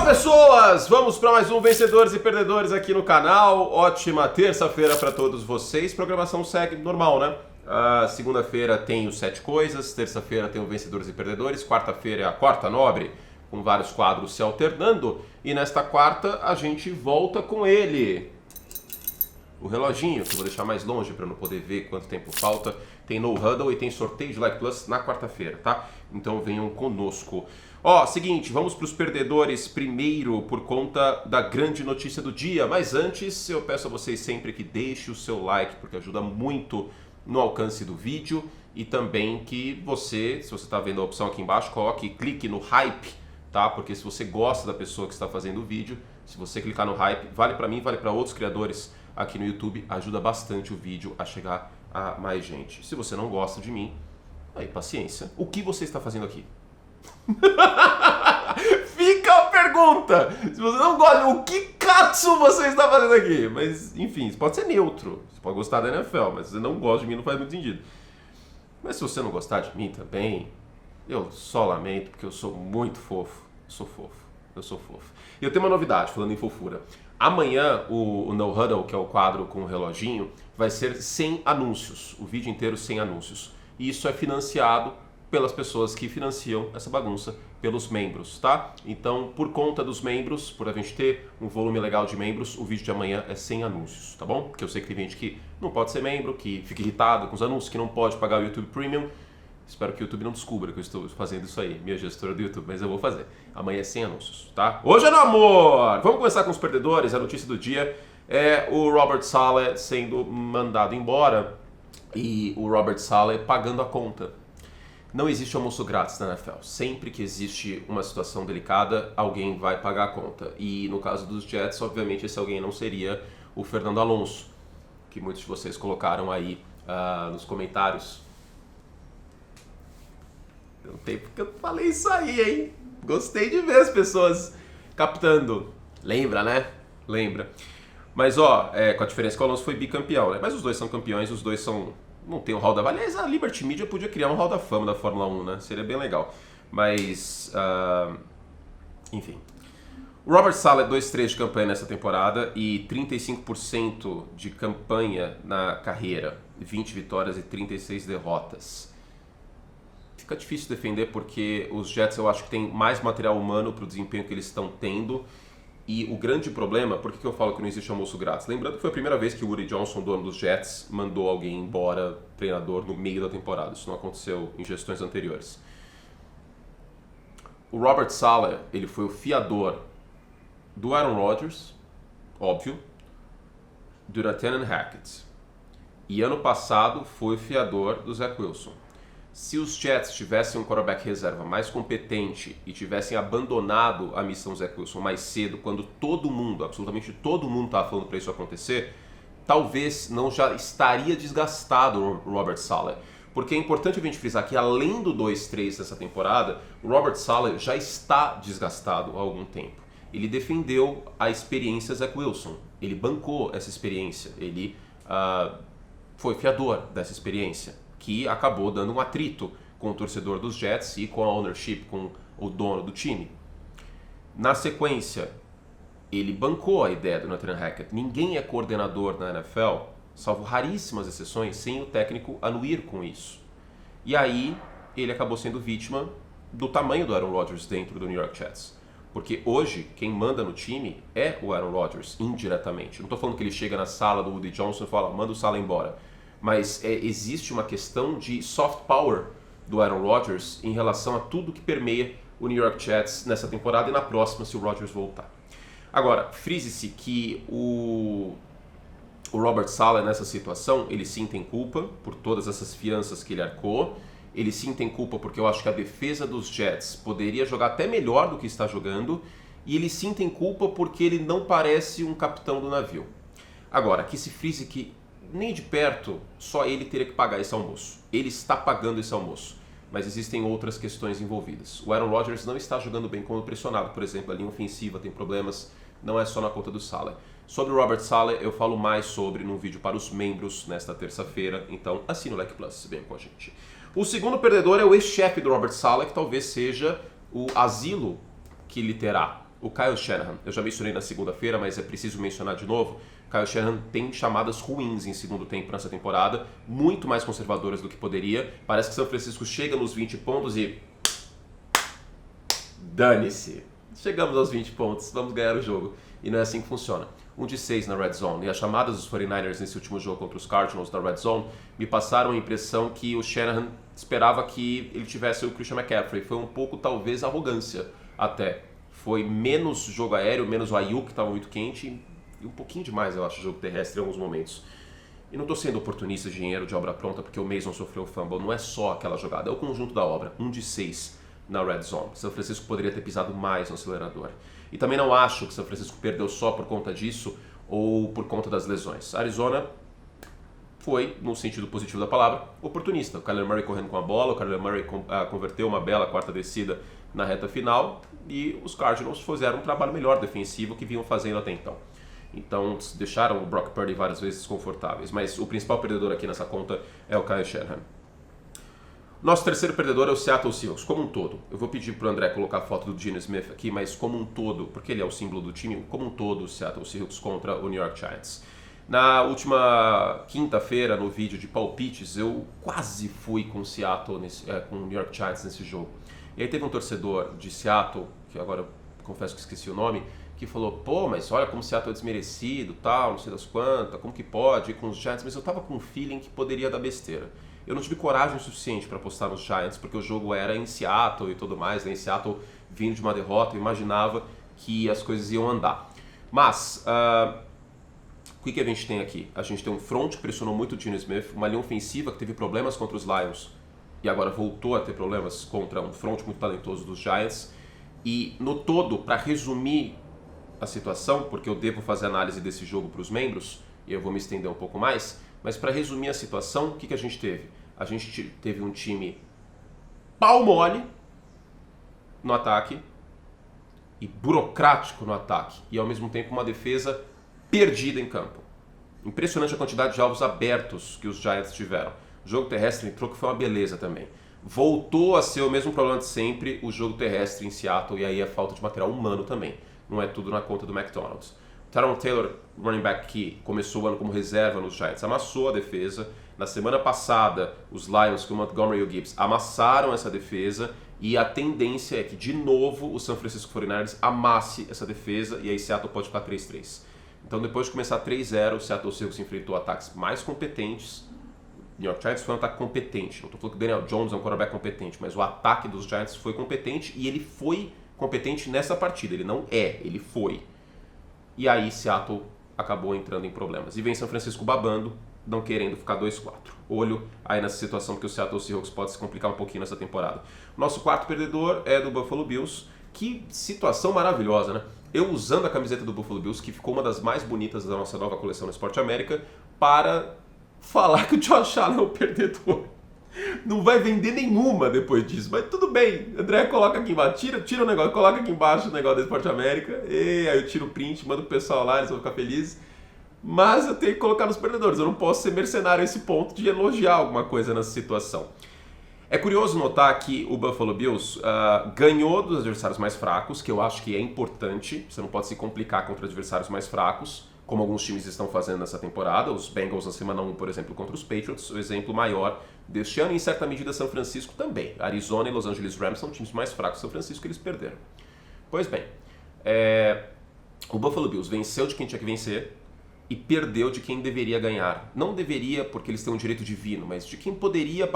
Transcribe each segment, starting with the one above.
pessoas! Vamos para mais um Vencedores e Perdedores aqui no canal. Ótima terça-feira para todos vocês. Programação segue normal, né? Segunda-feira tem os 7 coisas, terça-feira tem o Vencedores e Perdedores, quarta-feira é a quarta nobre, com vários quadros se alternando. E nesta quarta a gente volta com ele. O reloginho, que eu vou deixar mais longe para não poder ver quanto tempo falta. Tem No Huddle e tem sorteio de Like Plus na quarta-feira, tá? Então venham conosco. Seguinte, vamos para os perdedores primeiro por conta da grande notícia do dia. Mas antes, eu peço a vocês sempre que deixem o seu like, porque ajuda muito no alcance do vídeo. E também que você, se você está vendo a opção aqui embaixo, clique no hype, tá? Porque se você gosta da pessoa que está fazendo o vídeo, se você clicar no hype, vale para mim, vale para outros criadores aqui no YouTube, ajuda bastante o vídeo a chegar a mais gente. Se você não gosta de mim, aí paciência. O que você está fazendo aqui? Fica a pergunta! Se você não gosta, o que katsu você está fazendo aqui? Mas, enfim, pode ser neutro. Você pode gostar da NFL, mas se você não gosta de mim, não faz muito sentido. Mas se você não gostar de mim também, eu só lamento, porque eu sou muito fofo. Eu sou fofo. E eu tenho uma novidade, falando em fofura. Amanhã, o No Huddle, que é o quadro com o reloginho, vai ser sem anúncios. O vídeo inteiro sem anúncios. E isso é financiado pelas pessoas que financiam essa bagunça, pelos membros, tá? Então, por conta dos membros, por a gente ter um volume legal de membros, o vídeo de amanhã é sem anúncios, tá bom? Porque eu sei que tem gente que não pode ser membro, que fica irritado com os anúncios, que não pode pagar o YouTube Premium. Espero que o YouTube não descubra que eu estou fazendo isso aí, minha gestora do YouTube, mas eu vou fazer. Amanhã é sem anúncios, tá? Hoje é no amor! Vamos começar com os perdedores. A notícia do dia é o Robert Saleh sendo mandado embora e o Robert Saleh pagando a conta. Não existe almoço grátis na NFL. Sempre que existe uma situação delicada, alguém vai pagar a conta. E no caso dos Jets, obviamente, esse alguém não seria o Fernando Alonso, que muitos de vocês colocaram aí nos comentários. Tem um tempo que eu falei isso aí, hein? Gostei de ver as pessoas captando. Lembra, né? Lembra. Mas, com a diferença que o Alonso foi bicampeão, né? Mas os dois são campeões, os dois são... Não tem um hall da... Aliás, a Liberty Media podia criar um hall da fama da Fórmula 1, né? Seria bem legal. Mas, enfim. O Robert Saleh, 2-3 de campanha nessa temporada e 35% de campanha na carreira. 20 vitórias e 36 derrotas. Fica difícil defender porque os Jets eu acho que tem mais material humano para o desempenho que eles estão tendo. E o grande problema, por que eu falo que não existe almoço grátis? Lembrando que foi a primeira vez que o Woody Johnson, dono dos Jets, mandou alguém embora, treinador, no meio da temporada. Isso não aconteceu em gestões anteriores. O Robert Saleh, ele foi o fiador do Aaron Rodgers, óbvio, do Nathaniel Hackett. E ano passado foi o fiador do Zach Wilson. Se os Jets tivessem um quarterback reserva mais competente e tivessem abandonado a missão Zach Wilson mais cedo, quando todo mundo, absolutamente todo mundo estava falando para isso acontecer, talvez não já estaria desgastado o Robert Saleh. Porque é importante a gente frisar que além do 2-3 dessa temporada, o Robert Saleh já está desgastado há algum tempo. Ele defendeu a experiência Zach Wilson, ele bancou essa experiência, ele foi fiador dessa experiência, que acabou dando um atrito com o torcedor dos Jets e com a ownership, com o dono do time. Na sequência, ele bancou a ideia do Nathaniel Hackett. Ninguém é coordenador na NFL, salvo raríssimas exceções, sem o técnico anuir com isso. E aí, ele acabou sendo vítima do tamanho do Aaron Rodgers dentro do New York Jets. Porque hoje, quem manda no time é o Aaron Rodgers, indiretamente. Não estou falando que ele chega na sala do Woody Johnson e fala, manda o Saleh embora. Mas existe uma questão de soft power do Aaron Rodgers em relação a tudo que permeia o New York Jets nessa temporada e na próxima se o Rodgers voltar. Agora, frise-se que o Robert Saleh nessa situação, ele sim tem culpa por todas essas fianças que ele arcou, ele sim tem culpa porque eu acho que a defesa dos Jets poderia jogar até melhor do que está jogando, e ele sim tem culpa porque ele não parece um capitão do navio. Agora, que se frise que nem de perto só ele teria que pagar esse almoço. Ele está pagando esse almoço, mas existem outras questões envolvidas. O Aaron Rodgers não está jogando bem quando pressionado, por exemplo, a linha ofensiva tem problemas, não é só na conta do Saleh. Sobre o Robert Saleh eu falo mais sobre num vídeo para os membros nesta terça-feira, então assina o Like Plus, vem com a gente. O segundo perdedor é o ex-chefe do Robert Saleh, que talvez seja o asilo que ele terá o Kyle Shanahan. Eu já mencionei na segunda-feira, mas é preciso mencionar de novo. Kyle Shanahan tem chamadas ruins em segundo tempo nessa temporada, muito mais conservadoras do que poderia. Parece que São Francisco chega nos 20 pontos e... dane-se. Chegamos aos 20 pontos, vamos ganhar o jogo. E não é assim que funciona. 1-6 na Red Zone. E as chamadas dos 49ers nesse último jogo contra os Cardinals da Red Zone me passaram a impressão que o Shanahan esperava que ele tivesse o Christian McCaffrey. Foi um pouco, talvez, arrogância até. Foi menos jogo aéreo, menos o Ayuk, que estava muito quente, e um pouquinho demais, eu acho, o jogo terrestre em alguns momentos. E não estou sendo oportunista de dinheiro de obra pronta porque o Mason sofreu o fumble. Não é só aquela jogada, é o conjunto da obra. 1-6 na Red Zone. São Francisco poderia ter pisado mais no acelerador. E também não acho que São Francisco perdeu só por conta disso ou por conta das lesões. Arizona foi, no sentido positivo da palavra, oportunista. O Kyler Murray correndo com a bola, o Kyler Murray converteu uma bela quarta descida na reta final e os Cardinals fizeram um trabalho melhor defensivo que vinham fazendo até então. Então deixaram o Brock Purdy várias vezes desconfortáveis, mas o principal perdedor aqui nessa conta é o Kyle Shanahan. Nosso terceiro perdedor é o Seattle Seahawks, como um todo. Eu vou pedir para o André colocar a foto do Geno Smith aqui, mas como um todo, porque ele é o símbolo do time, como um todo o Seattle Seahawks contra o New York Giants. Na última quinta-feira, no vídeo de palpites, eu quase fui com o Seattle, com o New York Giants nesse jogo. E aí teve um torcedor de Seattle, que agora eu confesso que esqueci o nome, que falou, pô, mas olha como o Seattle é desmerecido, tal, não sei das quantas, como que pode ir com os Giants, mas eu tava com um feeling que poderia dar besteira. Eu não tive coragem suficiente para apostar nos Giants, porque o jogo era em Seattle e tudo mais, né? Em Seattle, vindo de uma derrota, eu imaginava que as coisas iam andar. Mas, o que a gente tem aqui? A gente tem um front que pressionou muito o Geno Smith, uma linha ofensiva que teve problemas contra os Lions e agora voltou a ter problemas contra um front muito talentoso dos Giants. E no todo, para resumir a situação, porque eu devo fazer análise desse jogo para os membros, e eu vou me estender um pouco mais, mas para resumir a situação, o que a gente teve? A gente teve um time pau mole no ataque e burocrático no ataque, e ao mesmo tempo uma defesa perdida em campo. Impressionante a quantidade de alvos abertos que os Giants tiveram. O jogo terrestre entrou, que foi uma beleza também. Voltou a ser o mesmo problema de sempre, o jogo terrestre em Seattle, e aí a falta de material humano também. Não é tudo na conta do McDonald's. Tyron Taylor, running back que começou o ano como reserva nos Giants, amassou a defesa. Na semana passada, os Lions com o Montgomery e o Gibbs amassaram essa defesa e a tendência é que, de novo, o San Francisco 49ers amasse essa defesa e aí Seattle pode ficar 3-3. Então, depois de começar 3-0, o Seattle Seahawks enfrentou ataques mais competentes. O New York Giants foi um ataque competente. Não estou falando que o Daniel Jones é um quarterback competente, mas o ataque dos Giants foi competente e ele foi competente nessa partida. Ele não é, ele foi. E aí Seattle acabou entrando em problemas. E vem São Francisco babando, não querendo ficar 2-4. Olho aí nessa situação, porque o Seattle Seahawks pode se complicar um pouquinho nessa temporada. Nosso quarto perdedor é do Buffalo Bills. Que situação maravilhosa, né? Eu usando a camiseta do Buffalo Bills, que ficou uma das mais bonitas da nossa nova coleção no Esporte América, para falar que o Josh Allen é o perdedor. Não vai vender nenhuma depois disso, mas tudo bem. André, coloca aqui embaixo, tira o negócio, coloca aqui embaixo o negócio do Esporte América, e aí eu tiro o print, mando pro pessoal lá, eles vão ficar felizes. Mas eu tenho que colocar nos perdedores, eu não posso ser mercenário a esse ponto de elogiar alguma coisa nessa situação. É curioso notar que o Buffalo Bills ganhou dos adversários mais fracos, que eu acho que é importante, você não pode se complicar contra adversários mais fracos, como alguns times estão fazendo nessa temporada. Os Bengals na semana 1, por exemplo, contra os Patriots, o exemplo maior deste ano, e em certa medida São Francisco também. Arizona e Los Angeles Rams são times mais fracos. São Francisco eles perderam. Pois bem, o Buffalo Bills venceu de quem tinha que vencer e perdeu de quem deveria ganhar. Não deveria porque eles têm um direito divino, mas de quem poderia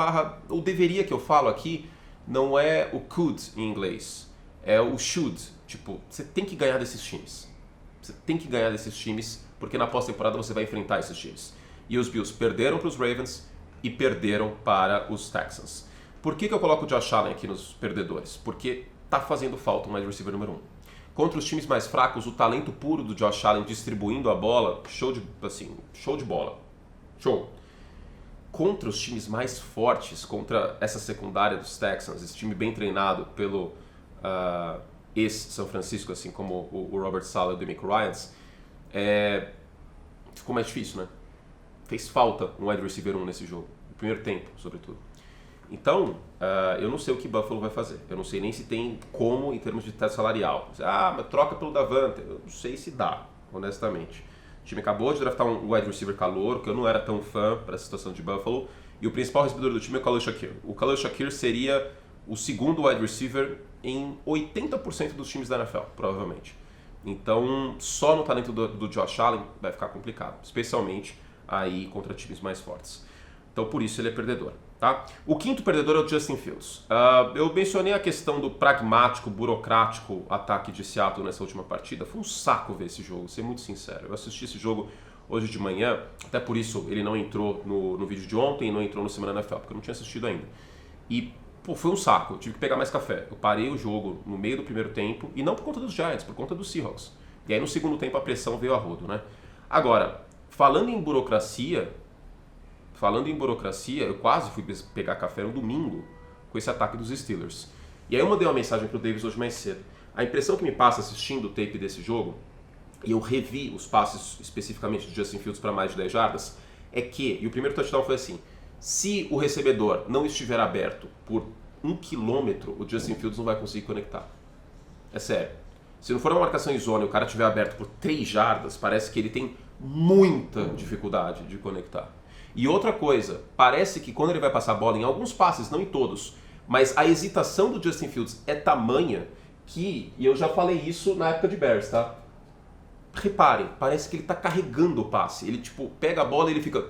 ou deveria, que eu falo aqui, não é o could em inglês, é o should. Tipo, você tem que ganhar desses times. Você tem que ganhar desses times, porque na pós-temporada você vai enfrentar esses times. E os Bills perderam para os Ravens e perderam para os Texans. Por que eu coloco o Josh Allen aqui nos perdedores? Porque tá fazendo falta um wide receiver número 1. Contra os times mais fracos, o talento puro do Josh Allen distribuindo a bola, show de bola. Show. Contra os times mais fortes, contra essa secundária dos Texans, esse time bem treinado pelo ex-São Francisco, assim como o Robert Saleh e o DeMeco Ryans, ficou mais difícil, né? Fez falta um wide receiver 1 nesse jogo, no primeiro tempo, sobretudo. Então, eu não sei o que Buffalo vai fazer. Eu não sei nem se tem como em termos de teto salarial. Mas troca pelo Davante. Eu não sei se dá, honestamente. O time acabou de draftar um wide receiver calouro, que eu não era tão fã para essa situação de Buffalo. E o principal recebedor do time é o Khalil Shakir. O Khalil Shakir seria o segundo wide receiver em 80% dos times da NFL, provavelmente. Então, só no talento do Josh Allen vai ficar complicado, especialmente aí contra times mais fortes. Então, por isso ele é perdedor. Tá? O quinto perdedor é o Justin Fields. Eu mencionei a questão do pragmático, burocrático ataque de Seattle nessa última partida. Foi um saco ver esse jogo, ser muito sincero. Eu assisti esse jogo hoje de manhã, até por isso ele não entrou no vídeo de ontem e não entrou no Semana NFL, porque eu não tinha assistido ainda. E foi um saco, eu tive que pegar mais café. Eu parei o jogo no meio do primeiro tempo, e não por conta dos Giants, por conta dos Seahawks. E aí no segundo tempo a pressão veio a rodo, né? Agora, falando em burocracia, eu quase fui pegar café no domingo com esse ataque dos Steelers. E aí eu mandei uma mensagem pro Davis hoje mais cedo. A impressão que me passa assistindo o tape desse jogo, e eu revi os passes especificamente de Justin Fields para mais de 10 jardas, é que, e o primeiro touchdown foi assim, se o recebedor não estiver aberto por 1 quilômetro, o Justin Fields não vai conseguir conectar. É sério. Se não for uma marcação em zona e o cara estiver aberto por 3 jardas, parece que ele tem muita dificuldade de conectar. E outra coisa, parece que quando ele vai passar a bola, em alguns passes, não em todos, mas a hesitação do Justin Fields é tamanha que, e eu já falei isso na época de Bears, tá? Reparem, parece que ele tá carregando o passe. Ele, pega a bola e ele fica...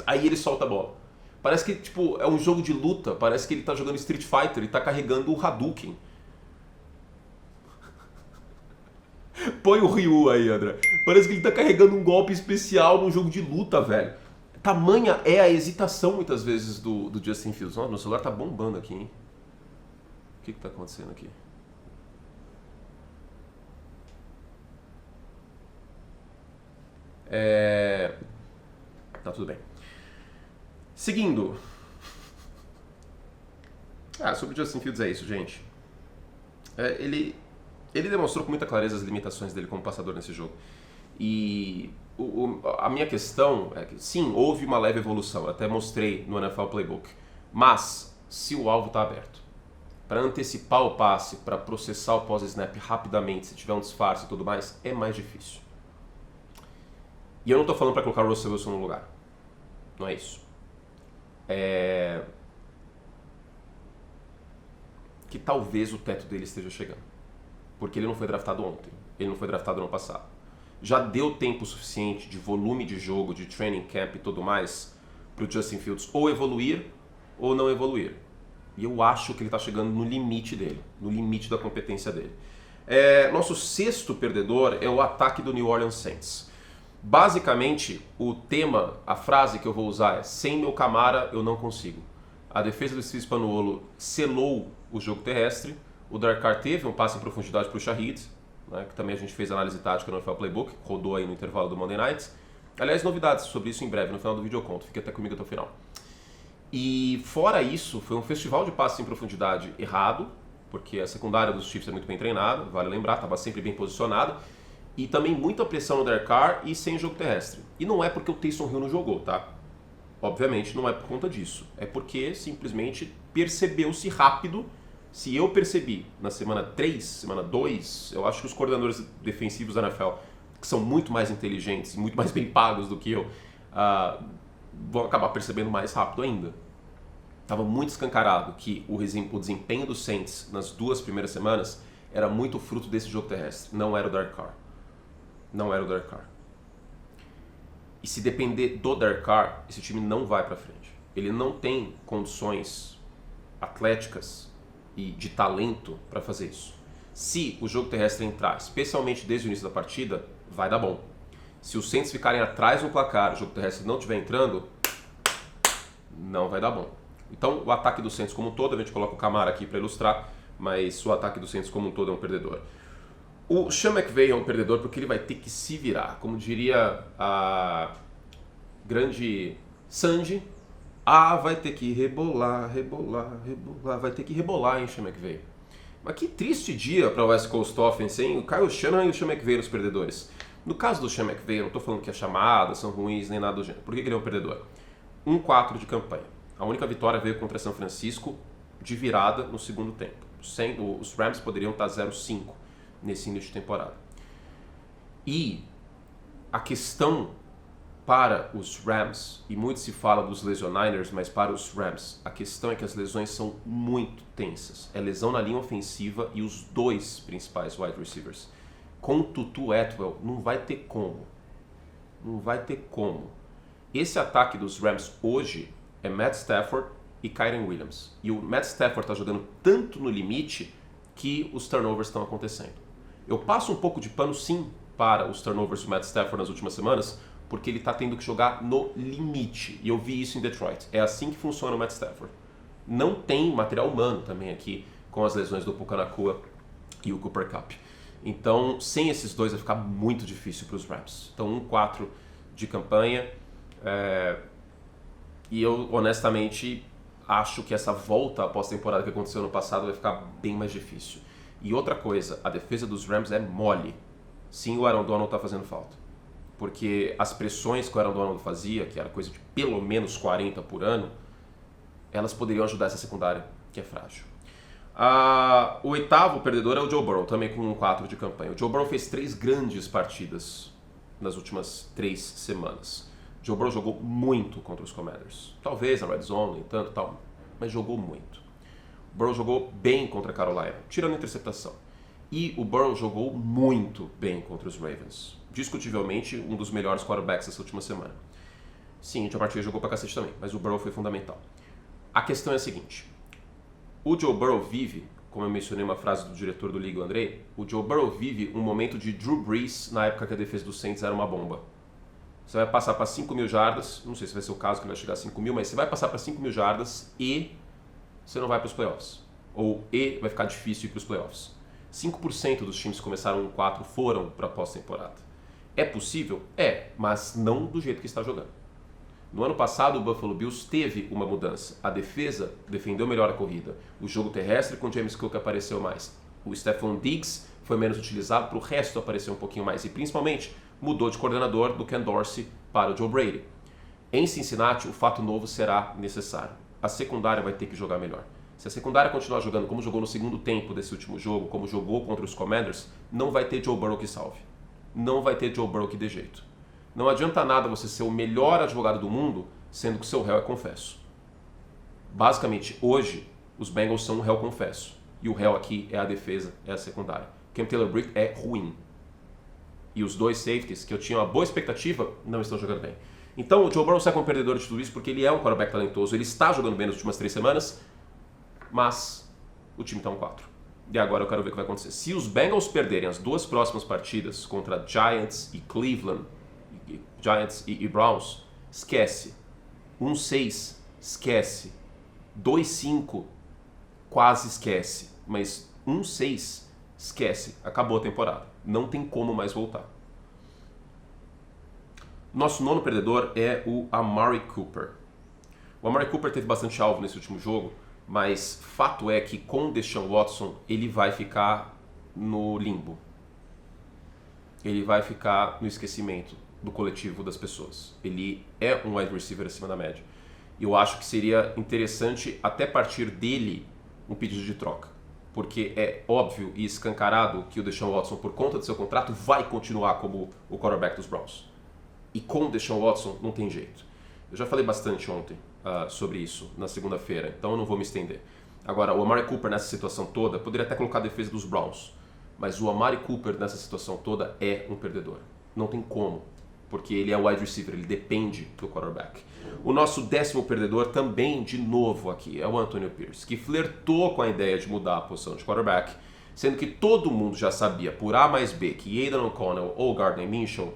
Aí ele solta a bola. Parece que, é um jogo de luta. Parece que ele tá jogando Street Fighter. Ele tá carregando o Hadouken. Põe o Ryu aí, André. Parece que ele tá carregando um golpe especial num jogo de luta, velho. Tamanha é a hesitação, muitas vezes, do Justin Fields. Nossa, meu celular tá bombando aqui, hein? O que tá acontecendo aqui? Tá tudo bem. Seguindo. Sobre o Justin Fields é isso, gente. Ele demonstrou com muita clareza as limitações dele como passador nesse jogo. E a minha questão é que, sim, houve uma leve evolução. Eu até mostrei no NFL Playbook. Mas, se o alvo está aberto, para antecipar o passe, para processar o pós-snap rapidamente, se tiver um disfarce e tudo mais, é mais difícil. E eu não estou falando para colocar o Russell Wilson no lugar. Não é isso. Que talvez o teto dele esteja chegando. Porque ele não foi draftado ontem. Ele não foi draftado no ano passado. Já deu tempo suficiente de volume de jogo, de training camp e tudo mais, para o Justin Fields ou evoluir ou não evoluir. E eu acho que ele está chegando no limite dele, no limite da competência dele. Nosso sexto perdedor é o ataque do New Orleans Saints. Basicamente, o tema, a frase que eu vou usar é: sem meu Camara eu não consigo. A defesa do Steve Spagnuolo selou o jogo terrestre. O Derek Carr teve um passe em profundidade para o Shaheed, né, que também a gente fez análise tática no NFL Playbook, rodou aí no intervalo do Monday Night. Aliás, novidades sobre isso em breve, no final do vídeo eu conto, fique até comigo até o final. E fora isso, foi um festival de passes em profundidade errado, porque a secundária dos Chiefs é muito bem treinada, vale lembrar, estava sempre bem posicionada, e também muita pressão no Derek Carr e sem jogo terrestre. E não é porque o Taysom Hill não jogou, tá? Obviamente não é por conta disso, é porque simplesmente percebeu-se rápido. Se eu percebi na semana 3, semana 2, eu acho que os coordenadores defensivos da NFL, que são muito mais inteligentes e muito mais bem pagos do que eu, vão acabar percebendo mais rápido ainda. Estava muito escancarado que o desempenho dos Saints nas 2 primeiras semanas era muito fruto desse jogo terrestre. Não era o Derek Carr. Não era o Derek Carr. E se depender do Derek Carr, esse time não vai para frente. Ele não tem condições atléticas e de talento para fazer isso. Se o jogo terrestre entrar, especialmente desde o início da partida, vai dar bom. Se os Saints ficarem atrás no placar, o jogo terrestre não estiver entrando, não vai dar bom. Então, o ataque do Saints como um todo, a gente coloca o Camara aqui para ilustrar, mas o ataque do Saints como um todo é um perdedor. O Sean McVay é um perdedor porque ele vai ter que se virar. Como diria a grande Sandy, vai ter que rebolar, vai ter que rebolar, hein, Sean McVay. Mas que triste dia para o West Coast Offense, hein? O Kyle Shanahan e o Sean McVay nos perdedores. No caso do Sean McVay, eu não estou falando que as chamadas são ruins nem nada do gênero. Por que ele é um perdedor? 1-4 de campanha. A única vitória veio contra São Francisco de virada no segundo tempo. Os Rams poderiam estar 0-5 nesse início de temporada. E a questão para os Rams, e muito se fala dos lesioniners, mas para os Rams, a questão é que as lesões são muito tensas. É lesão na linha ofensiva e os dois principais wide receivers. Com o Tutu Atwell, não vai ter como. Não vai ter como. Esse ataque dos Rams hoje é Matt Stafford e Kyren Williams. E o Matt Stafford está jogando tanto no limite que os turnovers estão acontecendo. Eu passo um pouco de pano, sim, para os turnovers do Matt Stafford nas últimas semanas, porque ele está tendo que jogar no limite. E eu vi isso em Detroit. É assim que funciona o Matt Stafford. Não tem material humano também aqui com as lesões do Puka Nacua e o Cooper Kupp. Então, sem esses dois vai ficar muito difícil para os Rams. Então, 1-4 de campanha. E eu, honestamente, acho que essa volta à pós-temporada que aconteceu no passado vai ficar bem mais difícil. E outra coisa, a defesa dos Rams é mole. Sim, o Aaron Donald está fazendo falta. Porque as pressões que o Aaron Donald fazia, que era coisa de pelo menos 40 por ano, elas poderiam ajudar essa secundária, que é frágil. O oitavo perdedor é o Joe Burrow, também com 1-4 de campanha. O Joe Burrow fez 3 grandes partidas nas últimas 3 semanas. O Joe Burrow jogou muito contra os Commanders. Talvez na Red Zone, nem tanto, tal, mas jogou muito. O Burrow jogou bem contra a Carolina, tirando a interceptação. E o Burrow jogou muito bem contra os Ravens. Discutivelmente, um dos melhores quarterbacks dessa última semana. Sim, o John Martinez jogou pra cacete também, mas o Burrow foi fundamental. A questão é a seguinte. O Joe Burrow vive, como eu mencionei uma frase do diretor do Liga, o Andrei, o Joe Burrow vive um momento de Drew Brees na época que a defesa do Saints era uma bomba. Você vai passar para 5.000 jardas, não sei se vai ser o caso que ele vai chegar a 5.000, mas você vai passar para 5.000 jardas e você não vai para os playoffs. Ou vai ficar difícil ir para os playoffs. 5% dos times que começaram 1-4 foram para a pós-temporada. É possível? É, mas não do jeito que está jogando. No ano passado, o Buffalo Bills teve uma mudança. A defesa defendeu melhor a corrida. O jogo terrestre com James Cook apareceu mais. O Stephon Diggs foi menos utilizado para o resto aparecer um pouquinho mais. E principalmente, mudou de coordenador do Ken Dorsey para o Joe Brady. Em Cincinnati, o fato novo será necessário. A secundária vai ter que jogar melhor. Se a secundária continuar jogando como jogou no segundo tempo desse último jogo, como jogou contra os Commanders, não vai ter Joe Burrow que salve. Não vai ter Joe Burrow que dê jeito. Não adianta nada você ser o melhor advogado do mundo, sendo que o seu réu é confesso. Basicamente, hoje, os Bengals são um réu confesso. E o réu aqui é a defesa, é a secundária. Cam Taylor-Britt é ruim. E os dois safeties, que eu tinha uma boa expectativa, não estão jogando bem. Então, o Joe Burrow sai como perdedor de tudo isso, porque ele é um quarterback talentoso, ele está jogando bem nas últimas 3 semanas, mas o time está 1-4. E agora eu quero ver o que vai acontecer. Se os Bengals perderem as 2 próximas partidas contra Giants e Cleveland, Giants e Browns, esquece. 1-6, esquece. 2-5, quase esquece. Mas 1-6, esquece. Acabou a temporada. Não tem como mais voltar. Nosso nono perdedor é o Amari Cooper. O Amari Cooper teve bastante alvo nesse último jogo, mas fato é que com o Deshaun Watson ele vai ficar no limbo. Ele vai ficar no esquecimento do coletivo das pessoas. Ele é um wide receiver acima da média. E eu acho que seria interessante até partir dele um pedido de troca. Porque é óbvio e escancarado que o Deshaun Watson, por conta do seu contrato, vai continuar como o quarterback dos Browns. E com o Deshaun Watson não tem jeito. Eu já falei bastante ontem sobre isso, na segunda-feira, então eu não vou me estender. Agora, o Amari Cooper nessa situação toda, poderia até colocar a defesa dos Browns, mas o Amari Cooper nessa situação toda é um perdedor. Não tem como, porque ele é o wide receiver, ele depende do quarterback. O nosso 10º perdedor também, de novo aqui, é o Antonio Pierce, que flertou com a ideia de mudar a posição de quarterback, sendo que todo mundo já sabia, por A mais B, que Aidan O'Connell ou Gardner Minshew,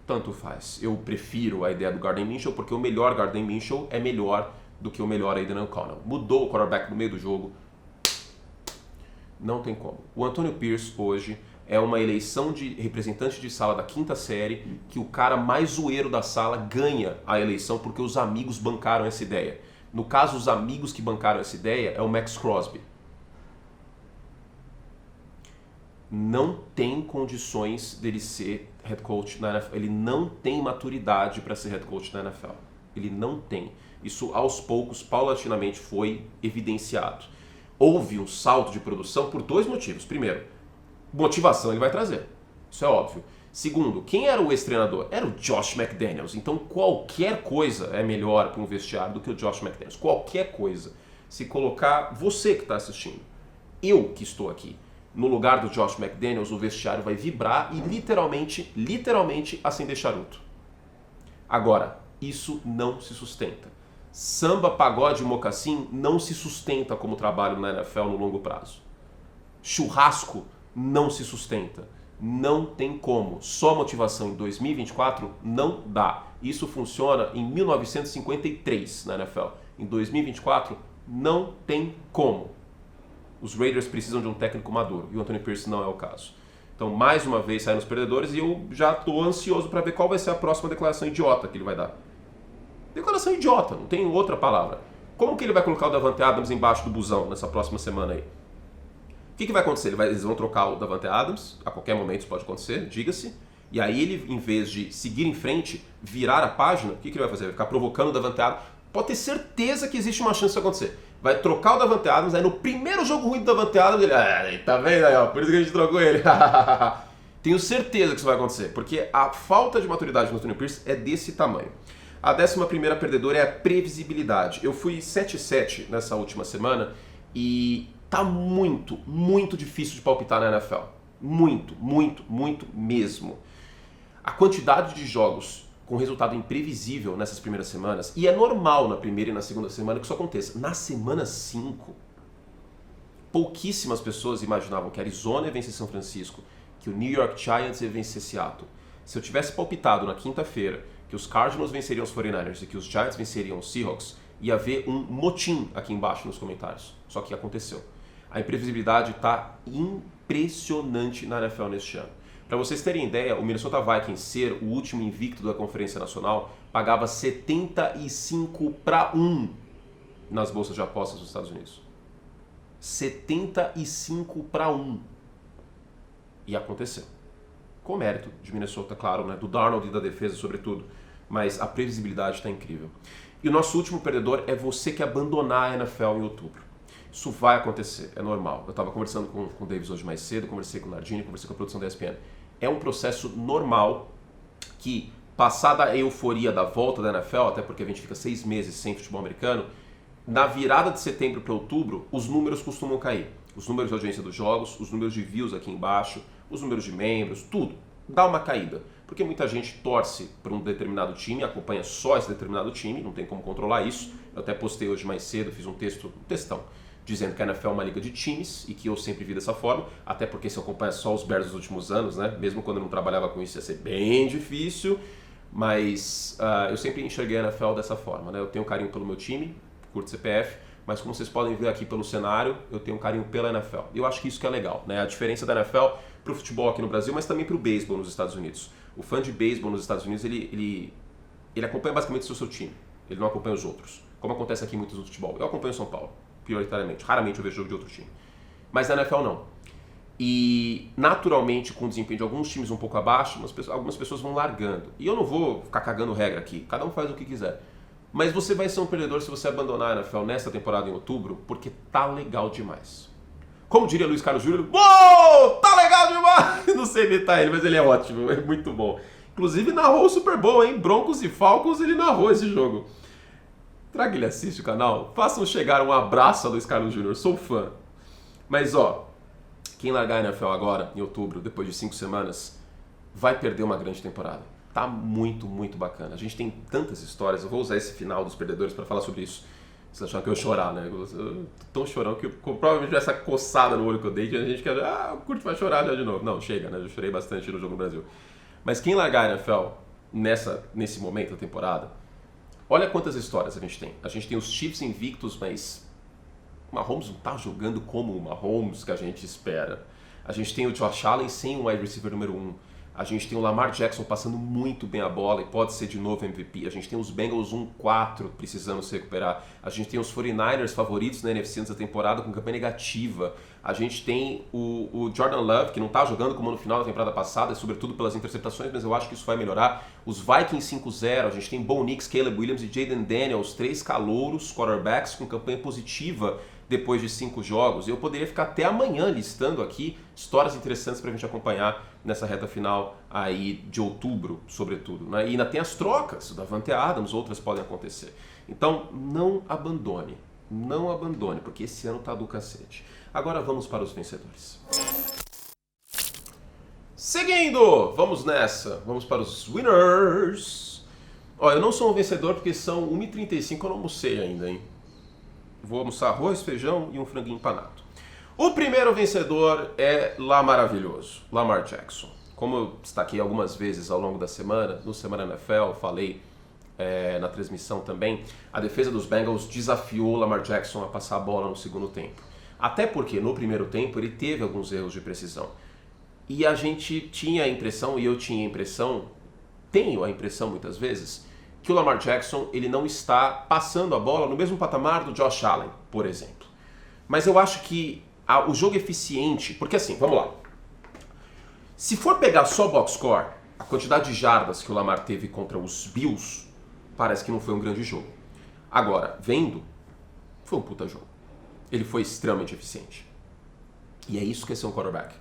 tanto faz. Eu prefiro a ideia do Gardner Minshew porque o melhor Gardner Minshew é melhor do que o melhor Aidan O'Connell. Mudou o quarterback no meio do jogo. Não tem como. O Antonio Pierce hoje é uma eleição de representante de sala da 5ª série que o cara mais zoeiro da sala ganha a eleição porque os amigos bancaram essa ideia. No caso, os amigos que bancaram essa ideia é o Max Crosby. Não tem condições dele ser head coach na NFL. Ele não tem maturidade para ser head coach na NFL. Ele não tem. Isso aos poucos, paulatinamente, foi evidenciado. Houve um salto de produção por 2 motivos. Primeiro, motivação ele vai trazer. Isso é óbvio. Segundo, quem era o ex-treinador? Era o Josh McDaniels. Então qualquer coisa é melhor para um vestiário do que o Josh McDaniels. Qualquer coisa. Se colocar você que está assistindo, eu que estou aqui, no lugar do Josh McDaniels, o vestiário vai vibrar e literalmente acender charuto. Agora, isso não se sustenta. Samba, pagode e mocassim não se sustenta como trabalho na NFL no longo prazo. Churrasco não se sustenta. Não tem como. Só motivação em 2024 não dá. Isso funciona em 1953 na NFL. Em 2024 não tem como. Os Raiders precisam de um técnico maduro e o Anthony Pierce não é o caso. Então, mais uma vez, saem os perdedores e eu já estou ansioso para ver qual vai ser a próxima declaração idiota que ele vai dar. Declaração idiota, não tem outra palavra. Como que ele vai colocar o Davante Adams embaixo do busão nessa próxima semana aí? O que vai acontecer? Eles vão trocar o Davante Adams, a qualquer momento isso pode acontecer, diga-se. E aí ele, em vez de seguir em frente, virar a página, o que ele vai fazer? Vai ficar provocando o Davante Adams. Pode ter certeza que existe uma chance disso acontecer. Vai trocar o Davante Adams, aí no primeiro jogo ruim do Davante Adams, ele, tá vendo aí, ó, por isso que a gente trocou ele. Tenho certeza que isso vai acontecer, porque a falta de maturidade no Anthony Pierce é desse tamanho. A 11ª perdedora é a previsibilidade. Eu fui 7-7 nessa última semana e tá muito difícil de palpitar na NFL. Muito mesmo. A quantidade de jogos com resultado imprevisível nessas primeiras semanas, e é normal na primeira e na segunda semana que isso aconteça. Na semana 5, pouquíssimas pessoas imaginavam que a Arizona ia vencer São Francisco, que o New York Giants ia vencer Seattle. Se eu tivesse palpitado na quinta-feira que os Cardinals venceriam os 49ers e que os Giants venceriam os Seahawks, ia haver um motim aqui embaixo nos comentários. Só que aconteceu. A imprevisibilidade está impressionante na NFL neste ano. Para vocês terem ideia, o Minnesota Vikings ser o último invicto da Conferência Nacional pagava 75-1 nas bolsas de apostas dos Estados Unidos. 75-1. E aconteceu. Com mérito de Minnesota, claro, né? Do Darnold e da defesa, sobretudo. Mas a previsibilidade está incrível. E o nosso último perdedor é você que abandonar a NFL em outubro. Isso vai acontecer, é normal. Eu estava conversando com o Davis hoje mais cedo, conversei com o Nardini, conversei com a produção da ESPN. É um processo normal que, passada a euforia da volta da NFL, até porque a gente fica 6 meses sem futebol americano, na virada de setembro para outubro, os números costumam cair. Os números de audiência dos jogos, os números de views aqui embaixo, os números de membros, tudo dá uma caída. Porque muita gente torce para um determinado time, acompanha só esse determinado time, não tem como controlar isso. Eu até postei hoje mais cedo, fiz um textão, dizendo que a NFL é uma liga de times e que eu sempre vi dessa forma, até porque se eu acompanhar só os Bears dos últimos anos, né, mesmo quando eu não trabalhava com isso ia ser bem difícil, mas eu sempre enxerguei a NFL dessa forma, né? Eu tenho carinho pelo meu time, curto CPF, mas como vocês podem ver aqui pelo cenário, eu tenho um carinho pela NFL. E eu acho que isso que é legal, né? A diferença da NFL para o futebol aqui no Brasil, mas também para o beisebol nos Estados Unidos. O fã de beisebol nos Estados Unidos, ele acompanha basicamente o seu time, ele não acompanha os outros, como acontece aqui muito no futebol. Eu acompanho o São Paulo, prioritariamente. Raramente eu vejo jogo de outro time. Mas na NFL não. E naturalmente, com o desempenho de alguns times um pouco abaixo, algumas pessoas vão largando. E eu não vou ficar cagando regra aqui. Cada um faz o que quiser. Mas você vai ser um perdedor se você abandonar a NFL nesta temporada em outubro, porque tá legal demais. Como diria Luiz Carlos Júnior, uou, tá legal demais! Não sei imitar ele, mas ele é ótimo, é muito bom. Inclusive narrou o Super Bowl, hein? Broncos e Falcons, ele narrou esse jogo. Será que ele assiste o canal? Façam chegar um abraço a Luiz Carlos Júnior, sou fã. Mas ó, quem largar a NFL agora, em outubro, depois de 5 semanas, vai perder uma grande temporada. Tá muito bacana. A gente tem tantas histórias, eu vou usar esse final dos perdedores para falar sobre isso. Vocês acharam que eu ia chorar, né? Eu tô tão chorão que provavelmente essa coçada no olho que eu dei, que a gente quer, o Kurt vai chorar já de novo. Não, chega, né? Eu chorei bastante no jogo no Brasil. Mas quem largar a NFL nesse momento da temporada, olha quantas histórias a gente tem. A gente tem os Chiefs invictos, mas o Mahomes não tá jogando como o Mahomes que a gente espera. A gente tem o Josh Allen sem o wide receiver número 1. A gente tem o Lamar Jackson passando muito bem a bola e pode ser de novo MVP. A gente tem os Bengals 1-4 precisando se recuperar. A gente tem os 49ers favoritos na NFC antes da temporada com campanha negativa. A gente tem o Jordan Love, que não está jogando como no final da temporada passada, e sobretudo pelas interceptações, mas eu acho que isso vai melhorar. Os Vikings 5-0, a gente tem Bo Nix, Caleb Williams e Jaden Daniels, 3 calouros, quarterbacks com campanha positiva depois de 5 jogos. Eu poderia ficar até amanhã listando aqui histórias interessantes para a gente acompanhar nessa reta final aí de outubro, sobretudo. Né? E ainda tem as trocas, o Davante Adams, outras podem acontecer. Então, não abandone, porque esse ano tá do cacete. Agora vamos para os vencedores. Seguindo, vamos nessa, vamos para os winners. Ó, eu não sou um vencedor porque são 1h35, eu não almocei ainda, hein? Vou almoçar arroz, feijão e um franguinho empanado. O primeiro vencedor é lá maravilhoso, Lamar Jackson. Como eu destaquei algumas vezes ao longo da semana, no Semana NFL, falei na transmissão também, a defesa dos Bengals desafiou Lamar Jackson a passar a bola no segundo tempo. Até porque no primeiro tempo ele teve alguns erros de precisão. E a gente tinha a impressão, e eu tinha a impressão, tenho a impressão muitas vezes, que o Lamar Jackson ele não está passando a bola no mesmo patamar do Josh Allen, por exemplo. Mas eu acho que o jogo eficiente, porque assim, vamos lá. Se for pegar só box score, a quantidade de jardas que o Lamar teve contra os Bills, parece que não foi um grande jogo. Agora, vendo, foi um puta jogo. Ele foi extremamente eficiente. E é isso que é ser um quarterback.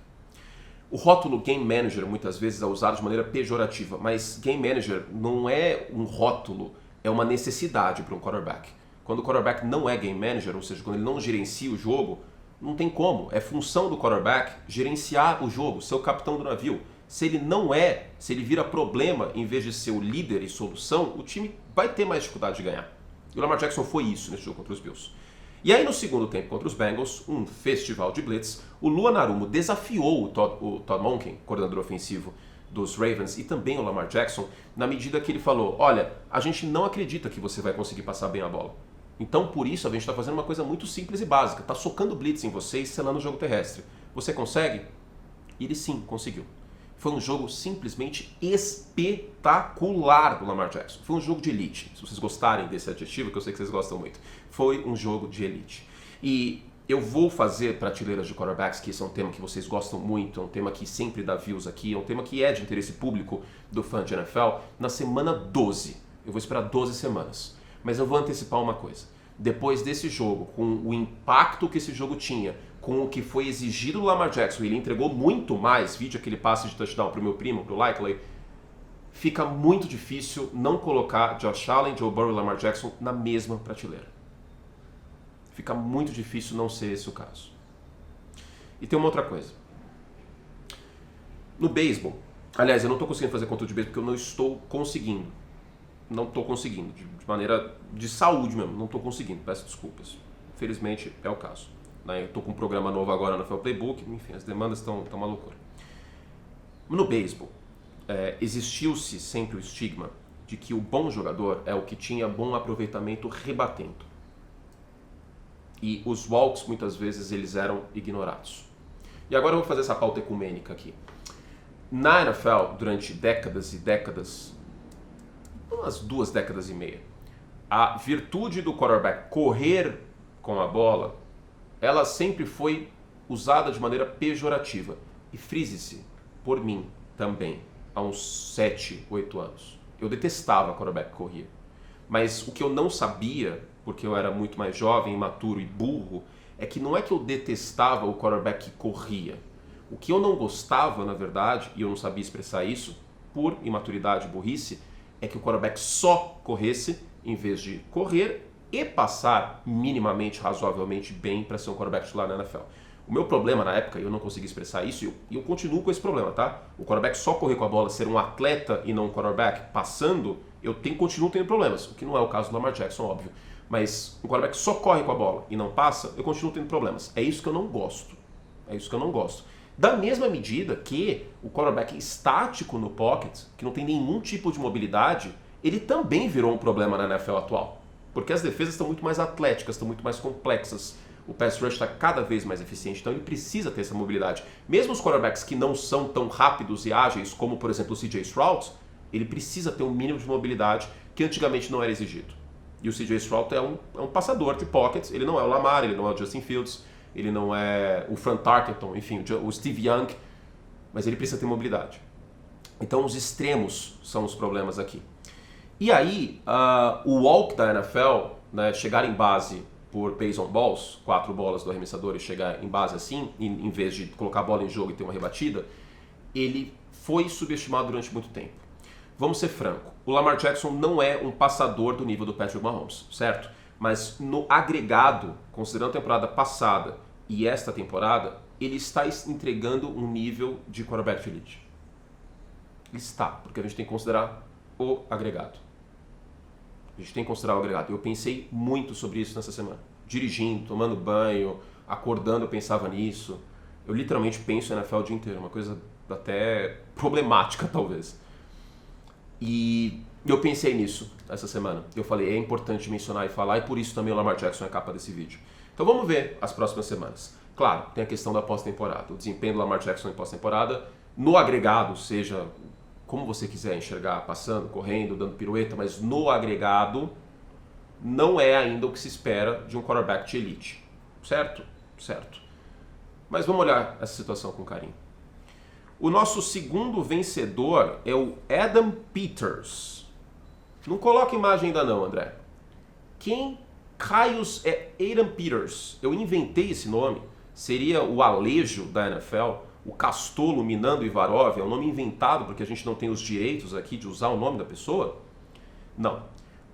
O rótulo Game Manager muitas vezes é usado de maneira pejorativa, mas Game Manager não é um rótulo, é uma necessidade para um quarterback. Quando o quarterback não é Game Manager, ou seja, quando ele não gerencia o jogo, não tem como. É função do quarterback gerenciar o jogo, ser o capitão do navio. Se ele não é, se ele vira problema em vez de ser o líder e solução, o time vai ter mais dificuldade de ganhar. E o Lamar Jackson foi isso nesse jogo contra os Bills. E aí no segundo tempo contra os Bengals, um festival de blitz, o Lua Narumo desafiou o Todd Monken, coordenador ofensivo dos Ravens, e também o Lamar Jackson, na medida que ele falou, olha, a gente não acredita que você vai conseguir passar bem a bola. Então por isso a gente está fazendo uma coisa muito simples e básica, está socando blitz em você e selando o jogo terrestre. Você consegue? E ele sim, conseguiu. Foi um jogo simplesmente espetacular do Lamar Jackson. Foi um jogo de elite. Se vocês gostarem desse adjetivo, que eu sei que vocês gostam muito. Foi um jogo de elite. E eu vou fazer prateleiras de quarterbacks, que esse é um tema que vocês gostam muito, é um tema que sempre dá views aqui, é um tema que é de interesse público do fã de NFL, na semana 12. Eu vou esperar 12 semanas. Mas eu vou antecipar uma coisa. Depois desse jogo, com o impacto que esse jogo tinha, com o que foi exigido do Lamar Jackson, ele entregou muito mais, vídeo aquele passe de touchdown pro meu primo, pro Likely, fica muito difícil não colocar Josh Allen, Joe Burrow e Lamar Jackson na mesma prateleira. Fica muito difícil não ser esse o caso. E tem uma outra coisa. No beisebol, aliás, eu não estou conseguindo fazer conteúdo de beisebol porque eu não estou conseguindo. Não estou conseguindo, de maneira de saúde mesmo, não estou conseguindo, peço desculpas. Felizmente é o caso. Eu estou com um programa novo agora no NFL Playbook, enfim, as demandas estão uma loucura. No beisebol, existiu-se sempre o estigma de que o bom jogador é o que tinha bom aproveitamento rebatendo. E os walks, muitas vezes, eles eram ignorados. E agora eu vou fazer essa pauta ecumênica aqui. Na NFL, durante décadas e décadas, umas 2 décadas e meia, a virtude do quarterback correr com a bola, ela sempre foi usada de maneira pejorativa. E frise-se, por mim também, há uns 7, 8 anos. Eu detestava quarterback que corria. Mas o que eu não sabia, porque eu era muito mais jovem, imaturo e burro, é que não é que eu detestava o quarterback que corria. O que eu não gostava, na verdade, e eu não sabia expressar isso, por imaturidade e burrice, é que o quarterback só corresse, em vez de correr e passar minimamente, razoavelmente bem para ser um quarterback titular na NFL. O meu problema na época, eu não consegui expressar isso, e eu continuo com esse problema, tá? O quarterback só correr com a bola, ser um atleta e não um quarterback passando, continuo tendo problemas, o que não é o caso do Lamar Jackson, óbvio. Mas o quarterback só corre com a bola e não passa, eu continuo tendo problemas. É isso que eu não gosto. É isso que eu não gosto. Da mesma medida que o quarterback estático no pocket, que não tem nenhum tipo de mobilidade, ele também virou um problema na NFL atual. Porque as defesas estão muito mais atléticas, estão muito mais complexas. o pass rush está cada vez mais eficiente, então ele precisa ter essa mobilidade. Mesmo os quarterbacks que não são tão rápidos e ágeis como, por exemplo, o CJ Stroud, ele precisa ter um mínimo de mobilidade que antigamente não era exigido. E o CJ Stroud é um passador de pockets, ele não é o Lamar, ele não é o Justin Fields, ele não é o Fran Tarkenton, enfim, o Steve Young, mas ele precisa ter mobilidade. Então os extremos são os problemas aqui. E aí, o walk da NFL, né, chegar em base por base on balls, 4 bolas do arremessador e chegar em base assim, em vez de colocar a bola em jogo e ter uma rebatida, ele foi subestimado durante muito tempo. Vamos ser franco, o Lamar Jackson não é um passador do nível do Patrick Mahomes, certo? Mas no agregado, considerando a temporada passada e esta temporada, ele está entregando um nível de quarterback de elite. Ele está, porque a gente tem que considerar o agregado. A gente tem que considerar o agregado. Eu pensei muito sobre isso nessa semana. Dirigindo, tomando banho, acordando, eu pensava nisso. Eu literalmente penso na NFL o dia inteiro, uma coisa até problemática, talvez. E eu pensei nisso essa semana. Eu falei, é importante mencionar e falar, e por isso também o Lamar Jackson é a capa desse vídeo. Então vamos ver as próximas semanas. Claro, tem a questão da pós-temporada. O desempenho do Lamar Jackson em pós-temporada, no agregado, seja como você quiser enxergar, passando, correndo, dando pirueta, mas no agregado não é ainda o que se espera de um quarterback de elite. Certo? Certo. Mas vamos olhar essa situação com carinho. O nosso segundo vencedor é o Adam Peters. Não coloca imagem ainda não, André. Quem caios é Adam Peters? Eu inventei esse nome. Seria o Alejo da NFL, o Castolo Minando Ivarov, é um nome inventado porque a gente não tem os direitos aqui de usar o nome da pessoa? Não.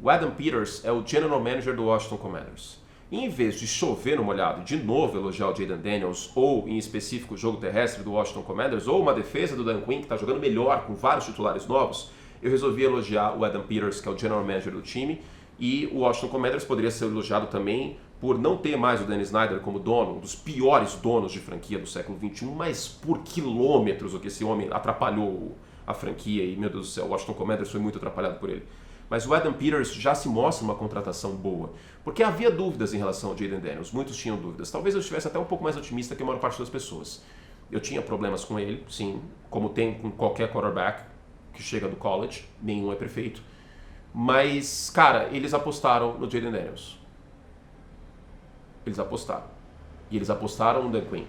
O Adam Peters é o General Manager do Washington Commanders. E em vez de chover no molhado, de novo elogiar o Jayden Daniels, ou em específico o jogo terrestre do Washington Commanders, ou uma defesa do Dan Quinn que está jogando melhor com vários titulares novos, eu resolvi elogiar o Adam Peters, que é o General Manager do time, e o Washington Commanders poderia ser elogiado também por não ter mais o Danny Snyder como dono, um dos piores donos de franquia do século XXI, mas por quilômetros o que esse homem atrapalhou a franquia, e meu Deus do céu, o Washington Commanders foi muito atrapalhado por ele. Mas o Adam Peters já se mostra uma contratação boa, porque havia dúvidas em relação ao Jayden Daniels, muitos tinham dúvidas. Talvez eu estivesse até um pouco mais otimista que a maior parte das pessoas. Eu tinha problemas com ele, sim, como tem com qualquer quarterback que chega do college, nenhum é perfeito. Mas, cara, eles apostaram no Jayden Daniels. Eles apostaram. E eles apostaram no Dan Quinn,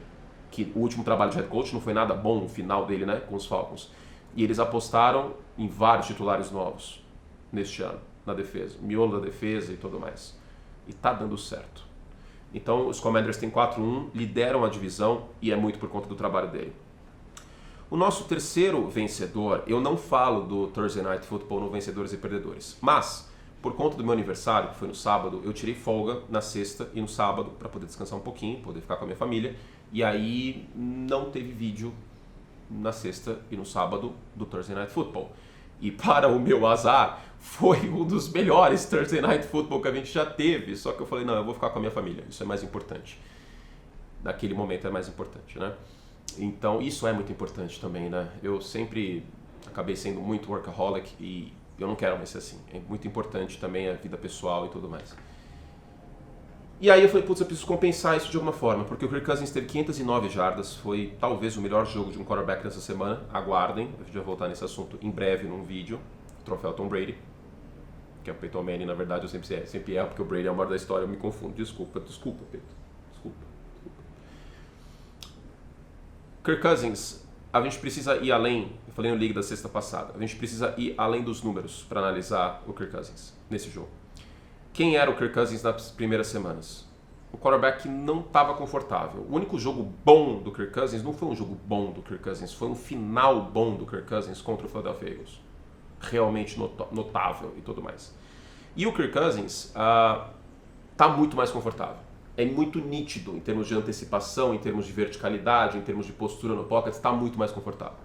que o último trabalho de head coach não foi nada bom no final dele, né, com os Falcons. E eles apostaram em vários titulares novos neste ano, na defesa, miolo da defesa e tudo mais. E tá dando certo. Então, os Commanders têm 4-1, lideram a divisão e é muito por conta do trabalho dele. O nosso terceiro vencedor, eu não falo do Thursday Night Football no Vencedores e Perdedores, mas por conta do meu aniversário, que foi no sábado, eu tirei folga na sexta e no sábado para poder descansar um pouquinho, poder ficar com a minha família, e aí não teve vídeo na sexta e no sábado do Thursday Night Football. E para o meu azar, foi um dos melhores Thursday Night Football que a gente já teve, só que eu falei, não, eu vou ficar com a minha família, isso é mais importante. Naquele momento é mais importante, né? Então, isso é muito importante também, né? Eu sempre acabei sendo muito workaholic e eu não quero mais ser assim. É muito importante também a vida pessoal e tudo mais. E aí eu falei, putz, eu preciso compensar isso de alguma forma, porque o Kirk Cousins teve 509 jardas, foi talvez o melhor jogo de um quarterback dessa semana. Aguardem, a gente vai voltar nesse assunto em breve num vídeo. O troféu Tom Brady, que é o Peyton Manning, na verdade eu sempre erro, porque o Brady é o maior da história, eu me confundo. Desculpa, Peyton. Desculpa. Kirk Cousins, a gente precisa ir além, eu falei no League da sexta passada, a gente precisa ir além dos números para analisar o Kirk Cousins nesse jogo. Quem era o Kirk Cousins nas primeiras semanas? O quarterback que não estava confortável. O único jogo bom do Kirk Cousins não foi um jogo bom do Kirk Cousins, foi um final bom do Kirk Cousins contra o Philadelphia Eagles. Realmente notável e tudo mais. E o Kirk Cousins está muito mais confortável. É muito nítido em termos de antecipação, em termos de verticalidade, em termos de postura no pocket, está muito mais confortável.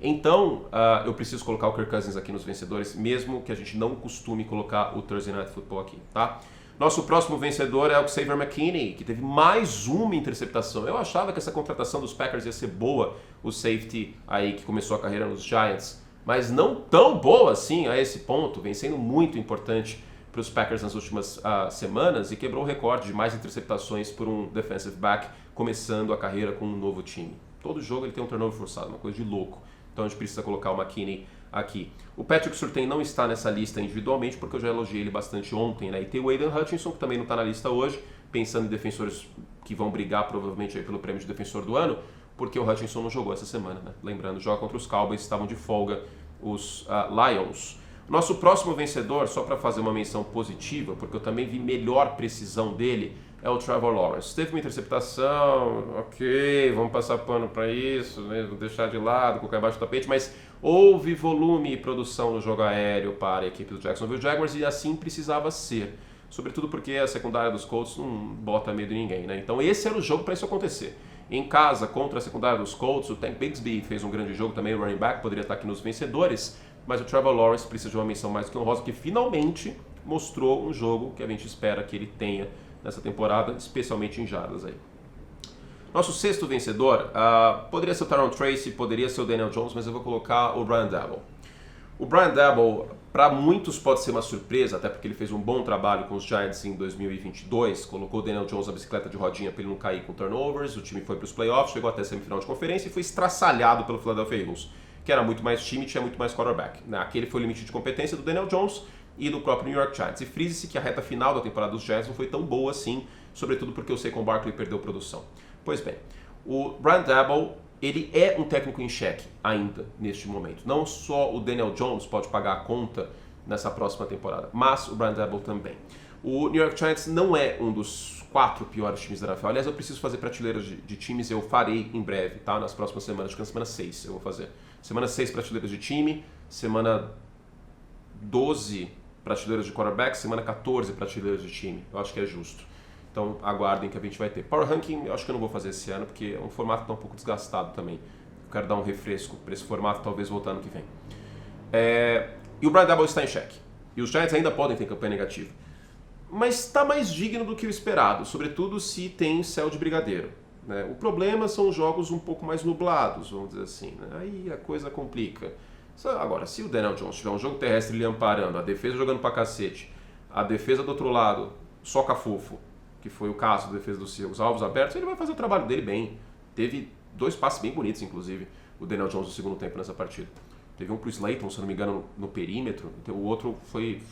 Então, eu preciso colocar o Kirk Cousins aqui nos vencedores, mesmo que a gente não costume colocar o Thursday Night Football aqui, tá? Nosso próximo vencedor é o Xavier McKinney, que teve mais uma interceptação. Eu achava que essa contratação dos Packers ia ser boa, o safety aí que começou a carreira nos Giants, mas não tão boa assim a esse ponto, vem sendo muito importante para os Packers nas últimas semanas e quebrou o recorde de mais interceptações por um defensive back começando a carreira com um novo time. Todo jogo ele tem um turnover forçado, uma coisa de louco. Então a gente precisa colocar o McKinney aqui. O Patrick Surtain não está nessa lista individualmente, porque eu já elogiei ele bastante ontem, né? E tem o Aiden Hutchinson, que também não está na lista hoje, pensando em defensores que vão brigar provavelmente aí pelo prêmio de defensor do ano, porque o Hutchinson não jogou essa semana, né? Lembrando, joga contra os Cowboys, estavam de folga os Lions. Nosso próximo vencedor, só para fazer uma menção positiva, porque eu também vi melhor precisão dele, é o Trevor Lawrence. Teve uma interceptação, ok, vamos passar pano para isso, né? Vou deixar de lado, colocar embaixo do tapete, mas houve volume e produção no jogo aéreo para a equipe do Jacksonville Jaguars e assim precisava ser. Sobretudo porque a secundária dos Colts não bota medo em ninguém, né? Então esse era o jogo para isso acontecer. Em casa, contra a secundária dos Colts, o Tank Bigsby fez um grande jogo também, o running back poderia estar aqui nos vencedores, mas o Trevor Lawrence precisa de uma menção mais que honrosa, que finalmente mostrou um jogo que a gente espera que ele tenha nessa temporada, especialmente em jardas aí. Nosso sexto vencedor poderia ser o Tyrone Tracy, poderia ser o Daniel Jones, mas eu vou colocar o Brian Daboll. O Brian Daboll, para muitos pode ser uma surpresa, até porque ele fez um bom trabalho com os Giants em 2022, colocou o Daniel Jones na bicicleta de rodinha para ele não cair com turnovers, o time foi para os playoffs, chegou até a semifinal de conferência e foi estraçalhado pelo Philadelphia Eagles, que era muito mais time e tinha muito mais quarterback. Aquele foi o limite de competência do Daniel Jones e do próprio New York Giants. E frise-se que a reta final da temporada dos Giants não foi tão boa assim, sobretudo porque o Saquon Barkley perdeu produção. Pois bem, o Brian Daboll, ele é um técnico em xeque ainda neste momento. Não só o Daniel Jones pode pagar a conta nessa próxima temporada, mas o Brian Daboll também. O New York Giants não é um dos 4 piores times da NFL. Aliás, eu preciso fazer prateleiras de times, eu farei em breve, tá? Nas próximas semanas, acho que na semana 6 eu vou fazer. Semana 6 prateleiras de time, semana 12 prateleiras de quarterback, semana 14 prateleiras de time. Eu acho que é justo. Então aguardem que a gente vai ter. Power Ranking eu acho que eu não vou fazer esse ano, porque é um formato que está um pouco desgastado também. Eu quero dar um refresco para esse formato, talvez voltar ano que vem. E o Brian Daboll está em xeque. E os Giants ainda podem ter campanha negativa. Mas está mais digno do que o esperado, sobretudo se tem céu de brigadeiro. Né? O problema são os jogos um pouco mais nublados, vamos dizer assim. Né? Aí a coisa complica. Agora, se o Daniel Jones tiver um jogo terrestre lhe amparando, a defesa jogando pra cacete, a defesa do outro lado soca fofo, que foi o caso da defesa dos Seahawks, alvos abertos, ele vai fazer o trabalho dele bem. Teve 2 passes bem bonitos, inclusive, o Daniel Jones no segundo tempo nessa partida. Teve um pro Slayton, se não me engano, no perímetro, o outro foi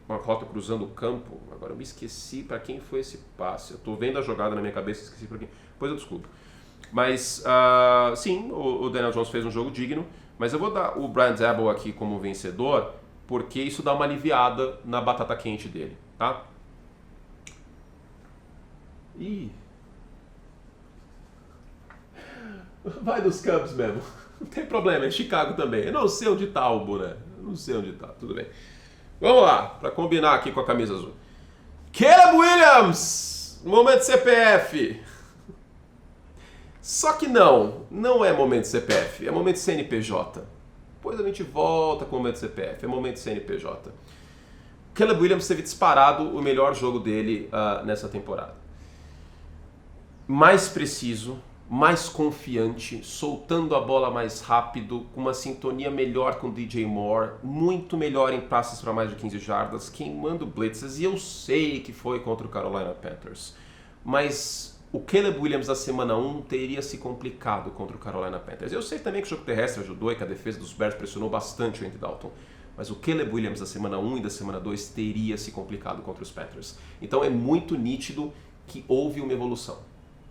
uma rota cruzando o campo. Agora eu me esqueci para quem foi esse passe. Eu tô vendo a jogada na minha cabeça, esqueci para quem. Depois eu desculpo. Mas, sim, o Daniel Jones fez um jogo digno, mas eu vou dar o Brian Daboll aqui como vencedor, porque isso dá uma aliviada na batata quente dele, tá? Ih. Vai dos Cubs mesmo. Não tem problema, é Chicago também. Eu não sei onde tá o boné. Eu não sei onde tá, tudo bem. Vamos lá, para combinar aqui com a camisa azul. Caleb Williams! Momento CPF. Só que não é momento CPF, é momento CNPJ. Depois a gente volta com o momento CPF, é momento CNPJ. Caleb Williams teve disparado o melhor jogo dele nessa temporada. Mais preciso, mais confiante, soltando a bola mais rápido, com uma sintonia melhor com o DJ Moore, muito melhor em passes para mais de 15 jardas, queimando blitzes, e eu sei que foi contra o Carolina Panthers. Mas o Caleb Williams da semana 1 teria se complicado contra o Carolina Panthers. Eu sei também que o jogo terrestre ajudou e que a defesa dos Bears pressionou bastante o Andy Dalton. Mas o Caleb Williams da semana 1 e da semana 2 teria se complicado contra os Panthers. Então é muito nítido que houve uma evolução.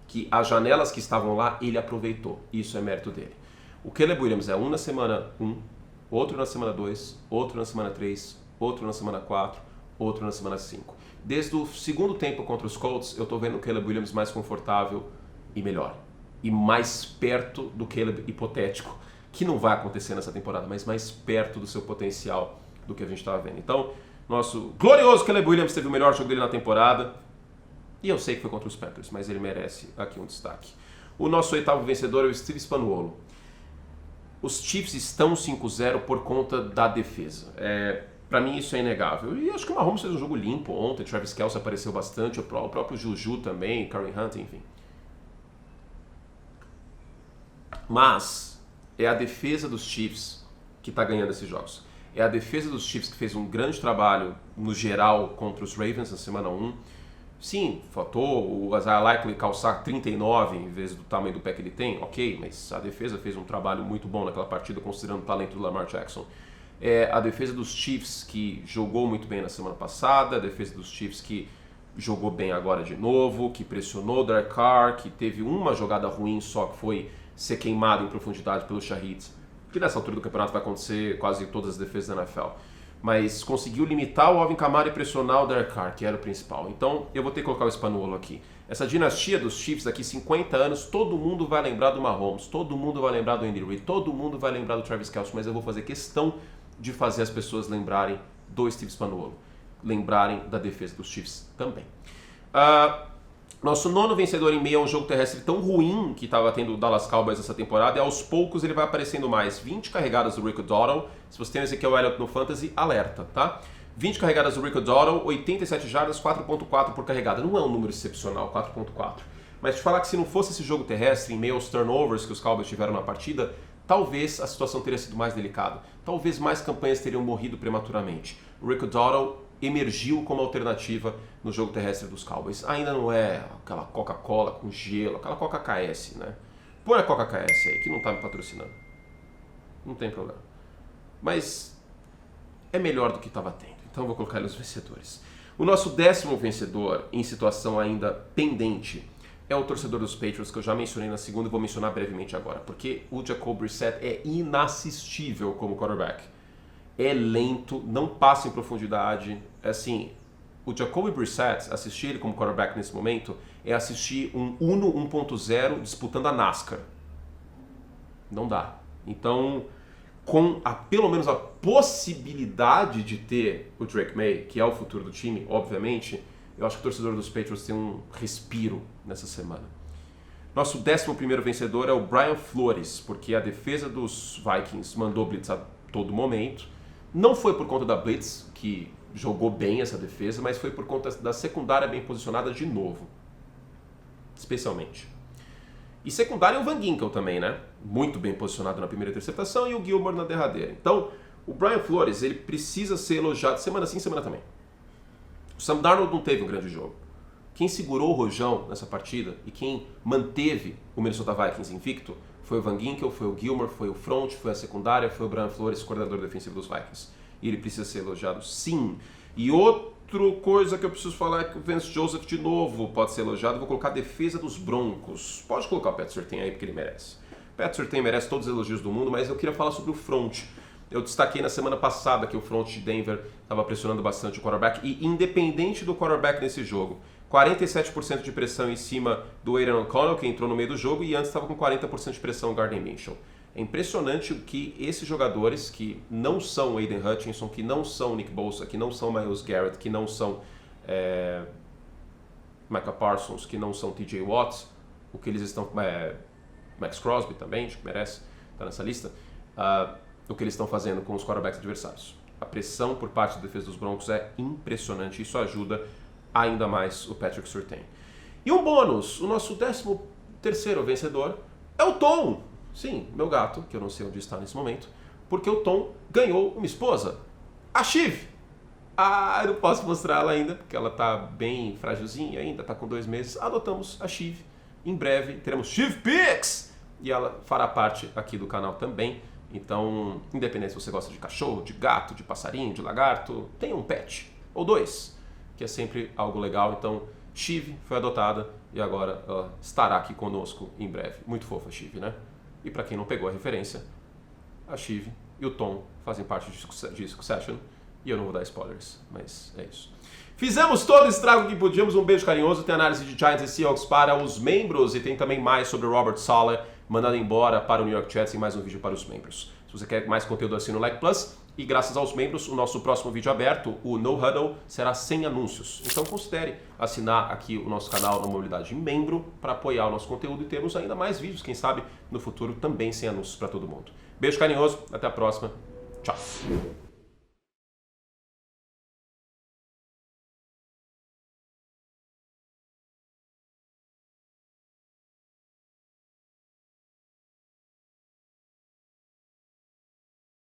Que as janelas que estavam lá, ele aproveitou. Isso é mérito dele. O Caleb Williams é um na semana 1, outro na semana 2, outro na semana 3, outro na semana 4, outro na semana 5. Desde o segundo tempo contra os Colts, eu estou vendo o Caleb Williams mais confortável e melhor. E mais perto do Caleb hipotético, que não vai acontecer nessa temporada, mas mais perto do seu potencial do que a gente estava vendo. Então, nosso glorioso Caleb Williams teve o melhor jogo dele na temporada. E eu sei que foi contra os Panthers, mas ele merece aqui um destaque. O nosso oitavo vencedor é o Steve Spagnuolo. Os Chiefs estão 5-0 por conta da defesa. Para mim isso é inegável. E acho que o Mahomes fez um jogo limpo ontem, Travis Kelce apareceu bastante, o próprio Juju também, Kareem Hunt, enfim. Mas é a defesa dos Chiefs que está ganhando esses jogos. É a defesa dos Chiefs que fez um grande trabalho no geral contra os Ravens na semana 1. Sim, faltou o Isaiah Likely calçar 39 em vez do tamanho do pé que ele tem, ok, mas a defesa fez um trabalho muito bom naquela partida, considerando o talento do Lamar Jackson. É a defesa dos Chiefs que jogou muito bem na semana passada, a defesa dos Chiefs que jogou bem agora de novo, que pressionou o Derek Carr, que teve uma jogada ruim só, que foi ser queimado em profundidade pelo Shaheed, que nessa altura do campeonato vai acontecer quase em todas as defesas da NFL. Mas conseguiu limitar o Alvin Kamara e pressionar o Derek Carr, que era o principal. Então eu vou ter que colocar o Spanuolo aqui. Essa dinastia dos Chiefs daqui 50 anos, todo mundo vai lembrar do Mahomes, todo mundo vai lembrar do Andy Reid, todo mundo vai lembrar do Travis Kelce, mas eu vou fazer questão de fazer as pessoas lembrarem do Steve Spanuolo, lembrarem da defesa dos Chiefs também. Nosso nono vencedor em meio a um jogo terrestre tão ruim que estava tendo o Dallas Cowboys essa temporada, e aos poucos ele vai aparecendo mais. 20 carregadas do Rico Dowdle. Se você tem o Ezekiel Elliott no Fantasy, alerta, tá? 20 carregadas do Rico Dowdle, 87 jardas, 4.4 por carregada. Não é um número excepcional, 4.4. Mas te falar que se não fosse esse jogo terrestre, em meio aos turnovers que os Cowboys tiveram na partida, talvez a situação teria sido mais delicada. Talvez mais campanhas teriam morrido prematuramente. O Rico Dowdle emergiu como alternativa no jogo terrestre dos Cowboys. Ainda não é aquela Coca-Cola com gelo, aquela Coca-KS, né? Põe a Coca-KS aí, que não tá me patrocinando. Não tem problema. Mas é melhor do que estava tendo. Então eu vou colocar ele nos vencedores. O nosso 10º vencedor, em situação ainda pendente, é o torcedor dos Patriots, que eu já mencionei na segunda e vou mencionar brevemente agora. Porque o Jacoby Brissett é inassistível como quarterback. É lento, não passa em profundidade. Assim, o Jacoby Brissett, assistir ele como quarterback nesse momento, é assistir um Uno 1.0 disputando a NASCAR. Não dá. Então, com pelo menos a possibilidade de ter o Drake May, que é o futuro do time, obviamente, eu acho que o torcedor dos Patriots tem um respiro nessa semana. Nosso 11º vencedor é o Brian Flores, porque a defesa dos Vikings mandou blitz a todo momento. Não foi por conta da blitz, que jogou bem essa defesa, mas foi por conta da secundária bem posicionada de novo. Especialmente. E secundária é o Van Ginkel também, né? Muito bem posicionado na primeira interceptação e o Gilmore na derradeira. Então, o Brian Flores, ele precisa ser elogiado semana sim, semana também. O Sam Darnold não teve um grande jogo. Quem segurou o rojão nessa partida e quem manteve o Minnesota Vikings invicto foi o Van Ginkel, foi o Gilmore, foi o front, foi a secundária, foi o Brian Flores, coordenador defensivo dos Vikings. E ele precisa ser elogiado sim. E outra coisa que eu preciso falar é que o Vance Joseph de novo pode ser elogiado. Vou colocar a defesa dos Broncos. Pode colocar o Pat Surtain aí porque ele merece. Pat Surtain merece todos os elogios do mundo, mas eu queria falar sobre o front. Eu destaquei na semana passada que o front de Denver estava pressionando bastante o quarterback e independente do quarterback nesse jogo, 47% de pressão em cima do Aidan O'Connell, que entrou no meio do jogo, e antes estava com 40% de pressão o Gardner Minshew. É impressionante que esses jogadores que não são Aiden Hutchinson, que não são Nick Bosa, que não são Myles Garrett, que não são Micah Parsons, que não são TJ Watts, o que eles estão... Max Crosby também, acho que merece estar nessa lista, o que eles estão fazendo com os quarterbacks adversários. A pressão por parte da defesa dos Broncos é impressionante, isso ajuda ainda mais o Patrick Surtain. E um bônus, o nosso 13º vencedor é o Tom. Sim, meu gato, que eu não sei onde está nesse momento, porque o Tom ganhou uma esposa, a Shiv. Eu não posso mostrar ela ainda, porque ela está bem frágilzinha ainda, está com 2 meses. Adotamos a Shiv. Em breve teremos Shiv Pics e ela fará parte aqui do canal também. Então, independente se você gosta de cachorro, de gato, de passarinho, de lagarto, tenha um pet, ou 2, que é sempre algo legal. Então, Shiv foi adotada e agora ela estará aqui conosco em breve. Muito fofa a Shiv, né? E para quem não pegou a referência, a Shiv e o Tom fazem parte de Succession. E eu não vou dar spoilers, mas é isso. Fizemos todo o estrago que podíamos. Um beijo carinhoso. Tem análise de Giants e Seahawks para os membros. E tem também mais sobre o Robert Saleh, mandado embora para o New York Jets, e mais um vídeo para os membros. Se você quer mais conteúdo, assina o Like Plus. E graças aos membros, o nosso próximo vídeo aberto, o No Huddle, será sem anúncios. Então considere assinar aqui o nosso canal na modalidade membro para apoiar o nosso conteúdo e termos ainda mais vídeos, quem sabe, no futuro também sem anúncios para todo mundo. Beijo carinhoso, até a próxima. Tchau.